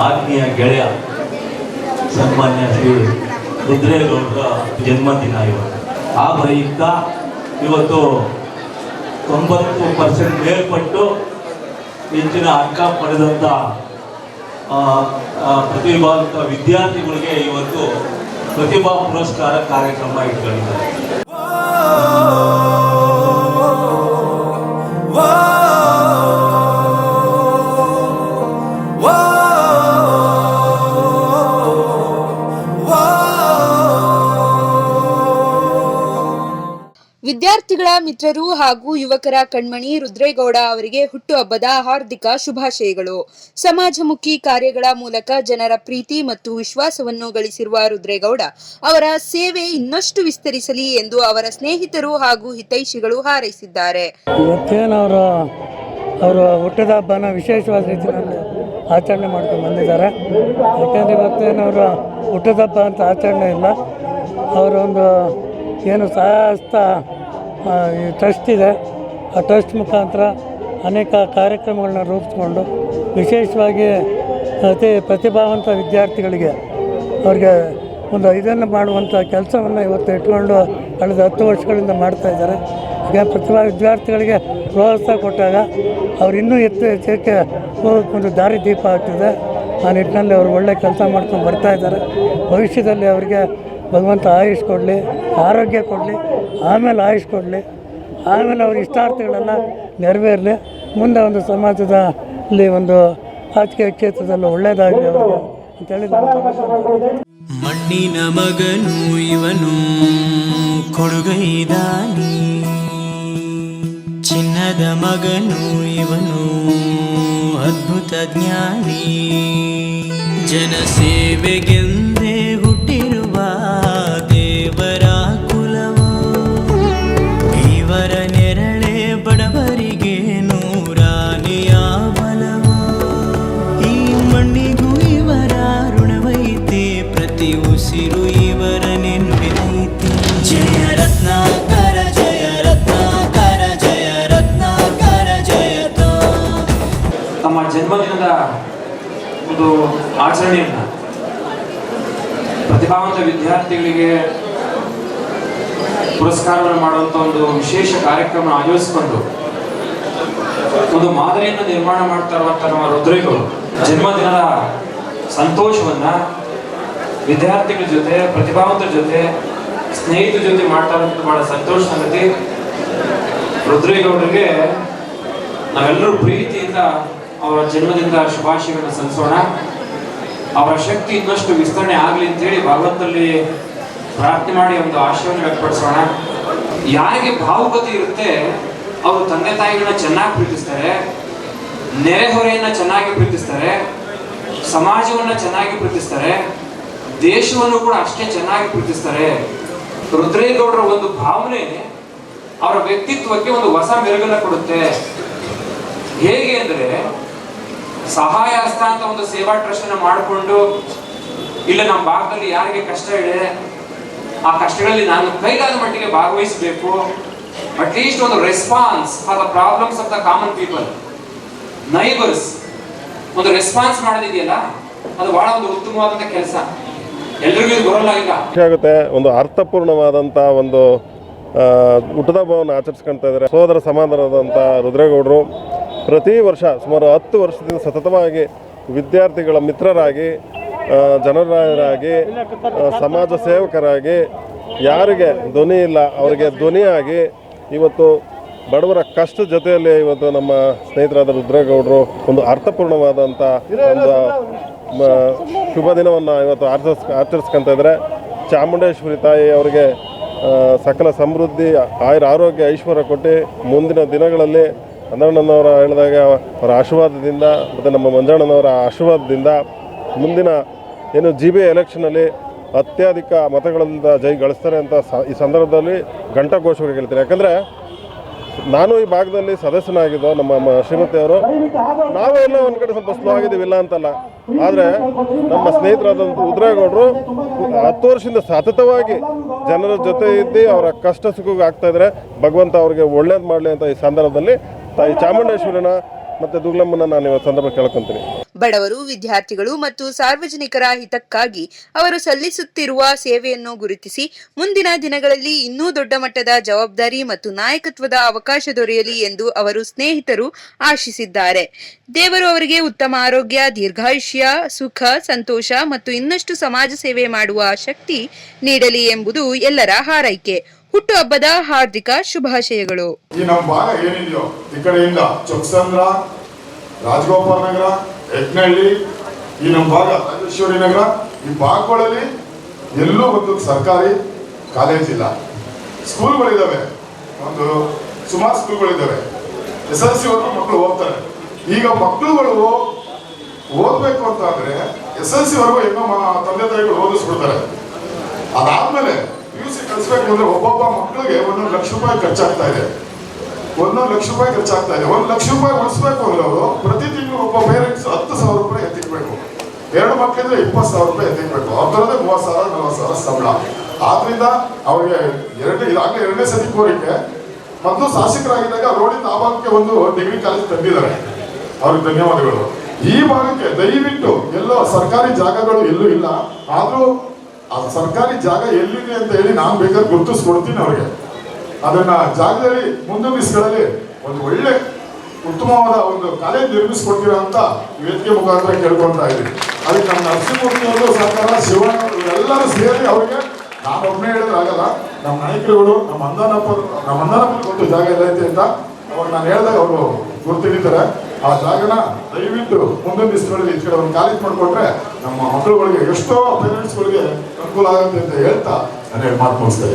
ಆತ್ಮೀಯ ಗೆಳೆಯ ಸನ್ಮಾನ್ಯ ಶ್ರೀ ರುದ್ರೇಗೌಡರ ಜನ್ಮದಿನ ಇವತ್ತು. ಆ ಪ್ರಯುಕ್ತ ಇವತ್ತು 90% ಮೇಲ್ಪಟ್ಟು ಹೆಚ್ಚಿನ ಅಂಕ ಪಡೆದಂಥ ಪ್ರತಿಭಾವಂತ ವಿದ್ಯಾರ್ಥಿಗಳಿಗೆ ಇವತ್ತು ಪ್ರತಿಭಾ ಪುರಸ್ಕಾರ ಕಾರ್ಯಕ್ರಮ ಇಟ್ಕೊಂಡಿದ್ದಾರೆ. ವಿದ್ಯಾರ್ಥಿಗಳ ಮಿತ್ರರು ಹಾಗೂ ಯುವಕರ ಕಣ್ಮಣಿ ರುದ್ರೇಗೌಡ ಅವರಿಗೆ ಹುಟ್ಟುಹಬ್ಬದ ಹಾರ್ದಿಕ ಶುಭಾಶಯಗಳು. ಸಮಾಜಮುಖಿ ಕಾರ್ಯಗಳ ಮೂಲಕ ಜನರ ಪ್ರೀತಿ ಮತ್ತು ವಿಶ್ವಾಸವನ್ನು ಗಳಿಸಿರುವ ರುದ್ರೇಗೌಡ ಅವರ ಸೇವೆ ಇನ್ನಷ್ಟು ವಿಸ್ತರಿಸಲಿ ಎಂದು ಅವರ ಸ್ನೇಹಿತರು ಹಾಗೂ ಹಿತೈಷಿಗಳು ಹಾರೈಸಿದ್ದಾರೆ. ಅವರ ಹುಟ್ಟದ ಹಬ್ಬನ ವಿಶೇಷವಾದ ರೀತಿಯಲ್ಲಿ ಆಚರಣೆ ಮಾಡ್ಕೊಂಡು ಬಂದಿದ್ದಾರೆ. ಯಾಕೆಂದರೆ ಇವತ್ತೇನವರ ಹುಟ್ಟದ ಹಬ್ಬ ಅಂತ ಆಚರಣೆ ಇಲ್ಲ. ಅವರೊಂದು ಏನು ಸಹಾಯಸ್ತ ಟ್ರಸ್ಟ್ ಇದೆ, ಆ ಟ್ರಸ್ಟ್ ಮುಖಾಂತರ ಅನೇಕ ಕಾರ್ಯಕ್ರಮಗಳನ್ನ ರೂಪಿಸ್ಕೊಂಡು ವಿಶೇಷವಾಗಿ ಅತಿ ಪ್ರತಿಭಾವಂತ ವಿದ್ಯಾರ್ಥಿಗಳಿಗೆ ಅವ್ರಿಗೆ ಒಂದು ಇದನ್ನು ಮಾಡುವಂಥ ಕೆಲಸವನ್ನು ಇವತ್ತು ಇಟ್ಕೊಂಡು ಕಳೆದ 10 ವರ್ಷಗಳಿಂದ ಮಾಡ್ತಾಯಿದ್ದಾರೆ. ಈಗ ಪ್ರತಿಭಾ ವಿದ್ಯಾರ್ಥಿಗಳಿಗೆ ಪ್ರೋತ್ಸಾಹ ಕೊಟ್ಟಾಗ ಅವ್ರು ಇನ್ನೂ ಹೆಚ್ಚಕ್ಕೆ ಒಂದು ದಾರಿ ದೀಪ ಆಗ್ತಿದೆ. ಆ ನಿಟ್ಟಿನಲ್ಲಿ ಅವರು ಒಳ್ಳೆಯ ಕೆಲಸ ಮಾಡ್ಕೊಂಡು ಬರ್ತಾಯಿದ್ದಾರೆ. ಭವಿಷ್ಯದಲ್ಲಿ ಅವರಿಗೆ ಭಗವಂತ ಆಯುಷ್ ಕೊಡಲಿ, ಆರೋಗ್ಯ ಕೊಡಲಿ, ಆಮೇಲೆ ಆಯುಷ್ ಕೊಡಲಿ, ಆಮೇಲೆ ಅವ್ರ ಇಷ್ಟಾರ್ಥಗಳೆಲ್ಲ ನೆರವೇರಲಿ. ಮುಂದೆ ಒಂದು ಸಮಾಜದಲ್ಲಿ ಒಂದು ರಾಜಕೀಯ ಕ್ಷೇತ್ರದಲ್ಲಿ ಒಳ್ಳೆಯದಾಗಲಿ ಅವರಿಗೆ ಅಂತೇಳಿ ಮಣ್ಣಿನ ಮಗನು ಇವನು ಕೊಡುಗೈದಾನಿ, ಚಿನ್ನದ ಮಗನು ಇವನು ಅದ್ಭುತ ಜ್ಞಾನಿ, ಜನಸೇವೆಗೆಂದೇ ಹುಟ್ಟಿರುವ ದೇವರ ಕುಲವು, ಇವರ ನೆರಳೆ ಬಡವರಿಗೆ ನೂರಾನೆಯ ಬಲವು, ಈ ಮಣ್ಣಿಗೂ ಇವರ ಋಣವೈತೆ, ಪ್ರತಿ ಉಸಿರು ಇವರ ನೆನಪಿನೈತೆ. ಜಯ ರತ್ನಾಕರ ಜಯ ರತ್ನಾಕರ ಜಯ ರತ್ನಾಕರ ಜಯತೋ. ತಮ್ಮ ಜನ್ಮದಿನದ ಒಂದು ಆಚರಣೆಯನ್ನು ಪ್ರತಿಭಾವಂತ ವಿದ್ಯಾರ್ಥಿಗಳಿಗೆ ಪುರಸ್ಕಾರವನ್ನು ಮಾಡುವಂಥ ಒಂದು ವಿಶೇಷ ಕಾರ್ಯಕ್ರಮ ಆಯೋಜಿಸಿಕೊಂಡು ಒಂದು ಮಾದರಿಯನ್ನು ನಿರ್ಮಾಣ ಮಾಡ್ತಾ ಇರುವಂಥ ನಮ್ಮ ರುದ್ರೇಗೌಡ ಜನ್ಮದಿನದ ಸಂತೋಷವನ್ನ ವಿದ್ಯಾರ್ಥಿಗಳ ಜೊತೆ, ಪ್ರತಿಭಾವಂತರ ಜೊತೆ, ಸ್ನೇಹಿತರ ಜೊತೆ ಮಾಡ್ತಾ ಇರೋದು ಬಹಳ ಸಂತೋಷ ಸಂಗತಿ. ರುದ್ರೇಗೌಡರಿಗೆ ನಾವೆಲ್ಲರೂ ಪ್ರೀತಿಯಿಂದ ಅವರ ಜನ್ಮದಿನದ ಶುಭಾಶಯಗಳನ್ನು ಸಲ್ಲಿಸೋಣ. ಅವರ ಶಕ್ತಿ ಇನ್ನಷ್ಟು ವಿಸ್ತರಣೆ ಆಗಲಿ ಅಂತೇಳಿ ಭಗವಂತನಲ್ಲಿ ಪ್ರಾರ್ಥನೆ ಮಾಡಿ ಒಂದು ಆಶಯವನ್ನು ವ್ಯಕ್ತಪಡಿಸೋಣ. ಯಾರಿಗೆ ಭಾವುಕತೆ ಇರುತ್ತೆ ಅವರು ತಂದೆ ತಾಯಿಗಳನ್ನ ಚೆನ್ನಾಗಿ ಪ್ರೀತಿಸ್ತಾರೆ, ನೆರೆಹೊರೆಯನ್ನ ಚೆನ್ನಾಗಿ ಪ್ರೀತಿಸ್ತಾರೆ, ಸಮಾಜವನ್ನ ಚೆನ್ನಾಗಿ ಪ್ರೀತಿಸ್ತಾರೆ, ದೇಶವನ್ನು ಕೂಡ ಅಷ್ಟೇ ಚೆನ್ನಾಗಿ ಪ್ರೀತಿಸ್ತಾರೆ. ರುದ್ರೇಗೌಡರ ಒಂದು ಭಾವನೆ ಅವರ ವ್ಯಕ್ತಿತ್ವಕ್ಕೆ ಒಂದು ಹೊಸ ಮೆರುಗನ್ನ ಕೊಡುತ್ತೆ. ಹೇಗೆ ಅಂದ್ರೆ, ಸಹಾಯ ಹಸ್ತ ಅಂತ ಒಂದು ಸೇವಾ ಟ್ರಸ್ಟ್ ಅನ್ನ ಮಾಡಿಕೊಂಡು, ಇಲ್ಲ ನಮ್ಮ ಭಾಗದಲ್ಲಿ ಯಾರಿಗೆ ಕಷ್ಟ ಇದೆ ಆ ಕಷ್ಟಗಳಲ್ಲಿ ನಾನು ಕೈಲಾದ ಮಟ್ಟಿಗೆ ಭಾಗವಹಿಸಬೇಕು, ಅಟ್ಲೀಸ್ಟ್ ಒಂದು response for the problems of the common people, neighbours ಒಂದು ರೆಸ್ಪಾನ್ಸ್ ಮಾಡೋದಿದೆಯಲ್ಲ, ಅದು ಬಹಳ ಒಂದು ಉತ್ತಮವಾದಂಥ ಕೆಲಸ. ಎಲ್ರಿಗೂ ಇದು ಬರೋಲ್ಲ. ಈಗ ಆಗುತ್ತೆ ಒಂದು ಅರ್ಥಪೂರ್ಣವಾದಂಥ ಒಂದು ಹುಟ್ಟದ ಹಬ್ಬವನ್ನು ಆಚರಿಸ್ಕೊಳ್ತಾ ಇದ್ದಾರೆ. ಸೋದರ ಸಮಾನರಾದಂಥ ರುದ್ರೇಗೌಡರು ಪ್ರತಿ ವರ್ಷ ಸುಮಾರು 10 ವರ್ಷದಿಂದ ಸತತವಾಗಿ ವಿದ್ಯಾರ್ಥಿಗಳ ಮಿತ್ರರಾಗಿ, ಜನರಾಗಿ, ಸಮಾಜ ಸೇವಕರಾಗಿ, ಯಾರಿಗೆ ಧ್ವನಿ ಇಲ್ಲ ಅವರಿಗೆ ಧ್ವನಿಯಾಗಿ ಇವತ್ತು ಬಡವರ ಕಷ್ಟ ಜೊತೆಯಲ್ಲಿ ಇವತ್ತು ನಮ್ಮ ಸ್ನೇಹಿತರಾದ ರುದ್ರೇಗೌಡರು ಒಂದು ಅರ್ಥಪೂರ್ಣವಾದಂಥ ಒಂದು ಶುಭ ದಿನವನ್ನು ಇವತ್ತು ಆಚರಿಸ್ಕೊಳ್ತಾ ಇದ್ದಾರೆ. ಚಾಮುಂಡೇಶ್ವರಿ ತಾಯಿ ಅವರಿಗೆ ಸಕಲ ಸಮೃದ್ಧಿ, ಆರೋಗ್ಯ, ಐಶ್ವರ್ಯ ಕೊಟ್ಟು ಮುಂದಿನ ದಿನಗಳಲ್ಲಿ ಅಂದಣ್ಣನವರ ಹೇಳಿದಾಗ ಅವರ ಆಶೀರ್ವಾದದಿಂದ ಮತ್ತು ನಮ್ಮ ಮಂಜಣ್ಣನವರ ಆಶೀರ್ವಾದದಿಂದ ಮುಂದಿನ ಏನು GB ಎಲೆಕ್ಷನಲ್ಲಿ ಅತ್ಯಧಿಕ ಮತಗಳಿಂದ ಜೈ ಗಳಿಸ್ತಾರೆ ಅಂತ ಈ ಸಂದರ್ಭದಲ್ಲಿ ಘಂಟಾಘೋಷವಾಗಿ ಹೇಳ್ತೀನಿ. ಯಾಕಂದರೆ ನಾನು ಈ ಭಾಗದಲ್ಲಿ ಸದಸ್ಯನಾಗಿದ್ದು ನಮ್ಮ ಶ್ರೀಮತಿಯವರು, ನಾವು ಎಲ್ಲ ಒಂದು ಕಡೆ ಸ್ವಲ್ಪ ಸ್ಲೋ ಆಗಿದ್ದೀವಿ, ಇಲ್ಲ ಅಂತಲ್ಲ. ಆದರೆ ನಮ್ಮ ಸ್ನೇಹಿತರಾದಂಥ ರುದ್ರೇಗೌಡರು 10 ವರ್ಷದಿಂದ ಸತತವಾಗಿ ಜನರ ಜೊತೆ ಇದ್ದು ಅವರ ಕಷ್ಟ ಸುಖಕ್ಕೆ ಆಗ್ತಾ ಇದ್ದಾರೆ. ಭಗವಂತ ಅವರಿಗೆ ಒಳ್ಳೇದು ಮಾಡಲಿ ಅಂತ ಈ ಸಂದರ್ಭದಲ್ಲಿ ತಾಯಿ ಚಾಮುಂಡೇಶ್ವರಿನ ಮತ್ತು ದುಗ್ಲಮ್ಮನ ನಾನು ಇವತ್ತು ಸಂದರ್ಭ ಕೇಳ್ಕೊತೀನಿ. ಬಡವರು, ವಿದ್ಯಾರ್ಥಿಗಳು ಮತ್ತು ಸಾರ್ವಜನಿಕರ ಹಿತಕ್ಕಾಗಿ ಅವರು ಸಲ್ಲಿಸುತ್ತಿರುವ ಸೇವೆಯನ್ನು ಗುರುತಿಸಿ ಮುಂದಿನ ದಿನಗಳಲ್ಲಿ ಇನ್ನೂ ದೊಡ್ಡ ಮಟ್ಟದ ಜವಾಬ್ದಾರಿ ಮತ್ತು ನಾಯಕತ್ವದ ಅವಕಾಶ ದೊರೆಯಲಿ ಎಂದು ಅವರು ಸ್ನೇಹಿತರು ಆಶಿಸಿದ್ದಾರೆ. ದೇವರು ಅವರಿಗೆ ಉತ್ತಮ ಆರೋಗ್ಯ, ದೀರ್ಘಾಯುಷ್ಯ, ಸುಖ, ಸಂತೋಷ ಮತ್ತು ಇನ್ನಷ್ಟು ಸಮಾಜ ಸೇವೆ ಮಾಡುವ ಶಕ್ತಿ ನೀಡಲಿ ಎಂಬುದು ಎಲ್ಲರ ಹಾರೈಕೆ. ಹುಟ್ಟುಹಬ್ಬದ ಹಾರ್ದಿಕ ಶುಭಾಶಯಗಳು. ಈ ನಮ್ಮ ಭಾಗ ಏನಿದೆಯೋ ಈ ಕಡೆಯಿಂದ ಚೊಕ್ಸಂದ್ರ, ರಾಜಗೋಪಾಲ್ ನಗರ, ಯಜ್ಞಹಳ್ಳಿ, ಈ ನಮ್ಮ ಭಾಗ ರಾಜೇಶ್ವರಿ ನಗರ, ಈ ಭಾಗಗಳಲ್ಲಿ ಎಲ್ಲೂ ಒಂದು ಸರ್ಕಾರಿ ಕಾಲೇಜ್ ಇಲ್ಲ. ಸ್ಕೂಲ್ಗಳಿದ್ದಾವೆ, ಒಂದು ಸುಮಾರು ಸ್ಕೂಲ್ಗಳಿದ್ದಾವೆ. SSLC ವರೆಗೂ ಮಕ್ಕಳು ಹೋಗ್ತಾರೆ. ಈಗ ಮಕ್ಕಳುಗಳು ಓದಬೇಕು ಅಂತ ಅಂದ್ರೆ SSLC ವರೆಗೂ ಏನೋ ತಂದೆ ತಾಯಿಗಳು ಓದಿಸ್ಬಿಡ್ತಾರೆ. ಅದಾದ್ಮೇಲೆ PUC ಕಲಿಸ್ಬೇಕು ಅಂದ್ರೆ ಒಬ್ಬೊಬ್ಬ ಮಕ್ಕಳಿಗೆ 1 ಲಕ್ಷ ರೂಪಾಯಿ ಖರ್ಚಾಗ್ತಾ ಇದೆ. 1 ಲಕ್ಷ ರೂಪಾಯಿ ಖರ್ಚಾಗ್ತಾ ಇದೆ. 1 ಲಕ್ಷ ರೂಪಾಯಿ ಉಳಿಸ್ಬೇಕು ಅಂದ್ರೆ ಅವರು ಪ್ರತಿ ತಿಂಗಳು ಒಬ್ಬ ಪೇರೆಂಟ್ಸ್ 10,000 ರೂಪಾಯಿ ಎತ್ತಿಕ್ಬೇಕು. 2 ಮಕ್ಕಳಿದ್ರೆ 20,000 ರೂಪಾಯಿ ಎತ್ತಿಕ್ಬೇಕು. ಅವ್ರ ತರದೇ 30,000 40,000 ಸಂಬಳ. ಆದ್ರಿಂದ ಅವ್ರಿಗೆ ಇದಾಗಲೇ 2ನೇ ಸತಿ ಕೋರಿಕೆ. ಮೊದಲು ಶಾಸಕರಾಗಿದ್ದಾಗ ರೋಡಿಂದ ಆ ಭಾಗಕ್ಕೆ ಒಂದು ಡಿಗ್ರಿ ಕಾಲೇಜ್ ತಂದಿದ್ದಾರೆ, ಅವ್ರಿಗೆ ಧನ್ಯವಾದಗಳು. ಈ ಭಾಗಕ್ಕೆ ದಯವಿಟ್ಟು ಎಲ್ಲೋ ಸರ್ಕಾರಿ ಜಾಗಗಳು ಎಲ್ಲೂ ಇಲ್ಲ, ಆದ್ರೂ ಆ ಸರ್ಕಾರಿ ಜಾಗ ಎಲ್ಲಿದೆ ಅಂತ ಹೇಳಿ ನಾನು ಬೇಕಾದ್ರೆ ಗುರುತಿಸ್ಕೊಡ್ತೀನಿ ಅವ್ರಿಗೆ. ಅದನ್ನ ಜಾಗದಲ್ಲಿ ಮುಂದಿನ ದಿವಸಗಳಲ್ಲಿ ಒಂದು ಒಳ್ಳೆ ಉತ್ತಮವಾದ ಒಂದು ಕಾಲೇಜ್ ನಿರ್ಮಿಸ್ಕೊಡ್ತೀರಾ ಅಂತ ವೇದಿಕೆ ಮುಖಾಂತರ ಕೇಳ್ಕೊಳ್ತಾ ಇದ್ದೀನಿ. ಅದಕ್ಕೆ ನಮ್ಮ ನರಸಿಂಹಮೂರ್ತಿಯವರು ಸಹಕಾರ, ಶಿವಣ್ಣ ಎಲ್ಲರೂ ಸೇರಿ ಅವರಿಗೆ ನಾನು ಒಬ್ಬನೇ ಹೇಳಿದ್ರಾಗಲ್ಲ, ನಮ್ಮ ನಾಯಕರುಗಳು ನಮ್ಮ ಅಂದಾನಪ್ಪನ ಒಂದು ಜಾಗ ಎಲ್ಲೈತೆ ಅಂತ ಅವಾಗ ನಾನು ಹೇಳಿದಾಗ ಅವರು ಗುರುತಿಡಿತಾರೆ. ಆ ಜಾಗನ ದಯವಿಟ್ಟು ಮುಂದಿನ ದಿವಸಗಳಲ್ಲಿ ಈ ಕಡೆ ಒಂದು ಕಾಲೇಜ್ ಮಾಡಿಕೊಟ್ರೆ ನಮ್ಮ ಮಕ್ಕಳುಗಳಿಗೆ ಎಷ್ಟೋ ಪೇರೆಂಟ್ಸ್ಗಳಿಗೆ ಅನುಕೂಲ ಆಗುತ್ತೆ ಅಂತ ಹೇಳ್ತಾ ನಾನು ಮಾತು ಮುಗಿಸ್ತೇನೆ.